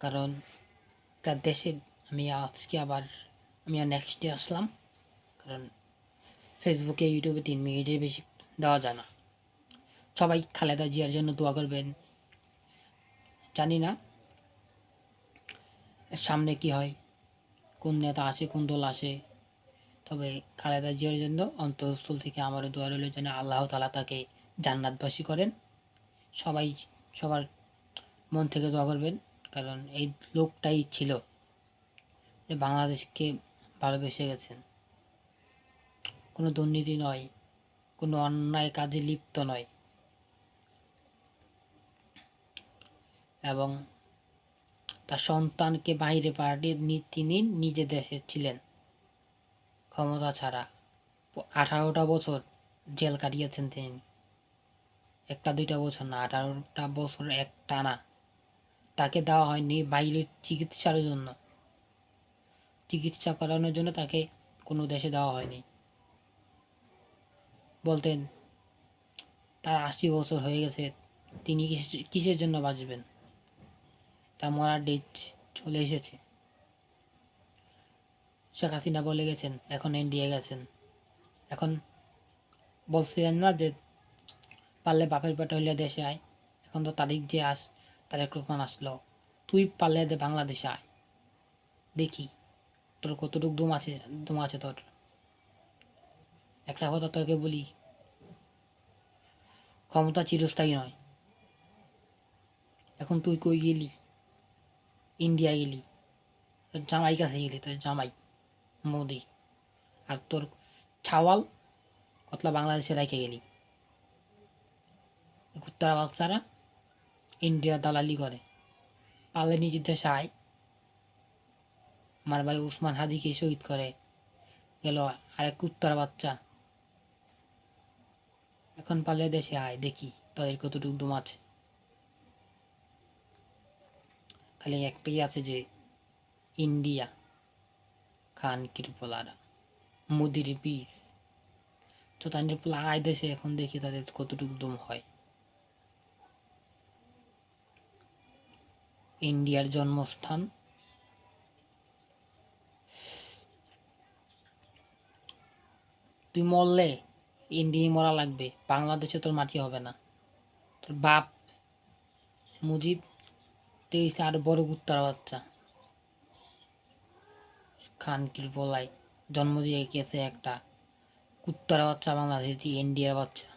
কারণ একটা দেশে আমি আর নেক্সট ডে আসলাম। কারণ ফেসবুকে ইউটিউবে 3 মিনিটের বেশি দেওয়া যায় না। সবাই খালেদা জিয়ার জন্য দোয়া করবেন। জানি না সামনে কি হয়, কোন নেতা আসে, কোন দল আসে। তবে খালেদা জিয়ার জন্য অন্তঃস্থল থেকে আমারও দোয়া রইল যেন আল্লাহ তাআলা তাকে জান্নাতবাসী করেন। সবাই সবার মন থেকে দোয়া করবেন। কারণ এই লোকটাই ছিল যে বাংলাদেশকে ভালোবেসে গেছেন। কোনো দুর্নীতি নয়, কোনো অন্যায় কাজে লিপ্ত নয়, এবং তার সন্তানকে বাইরে পাঠিয়ে তিনি নিজে দেশে ছিলেন ক্ষমতা ছাড়া। 18টা বছর জেল কাটিয়েছেন তিনি। একটা দুইটা বছর না, 18টা বছর একটানা। তাকে দেওয়া হয়নি বাইরের চিকিৎসার জন্য, চিকিৎসা করানোর জন্য তাকে কোনো দেশে দেওয়া হয়নি। বলতেন তার 80 বছর হয়ে গেছে, তিনি কিসের জন্য বাঁচবেন, তার মরার ডেট চলে এসেছে। শেখ হাসিনা বলে গেছেন এখন ইন্ডিয়া গেছেন। এখন বলছিলেন না যে পারলে বাপের পেটে হইলে দেশে আয়। এখন তো তারেক রহমান আসলো, তুই পারলে বাংলাদেশে আয়, দেখি তোর কতটুকু দম আছে তোর। একটা কথা তোকে বলি, ক্ষমতা চিরস্থায়ী নয়। এখন তুই কই গেলি? ইন্ডিয়া গেলি, তোর জামাই কাছে গেলি, তোর জামাই মোদি। আর তোর ছাওয়াল কতলা বাংলাদেশে রেখে গেলি। কুত্তারা বাচ্চারা ইন্ডিয়া দালালি করে, পারলে নিজের দেশে আয়। আমার ভাই উসমান হাদিকে শহীদ করে গেল আরেক কুত্তার বাচ্চা। এখন পারলে দেশে আয়, দেখি তাদের কতটুকু দম আছে। খালি একটাই আছে যে ইন্ডিয়া, খান কৃপলারা, মোদির বীজ। তো তাদের পোলা আয় দেশে, এখন দেখি তাদের কতটুকু দম হয়। ইন্ডিয়ার জন্মস্থান, তুই মরলে ইন্ডিয়ায় মরা লাগবে, বাংলাদেশে তোর মাটি হবে না। তোর বাপ মুজিব তেইশে আর বড় কুত্তার বাচ্চা, খান কৃপলায় জন্ম দিয়ে গেছে একটা কুত্তার বাচ্চা, বাংলাদেশ ইন্ডিয়ার বাচ্চা।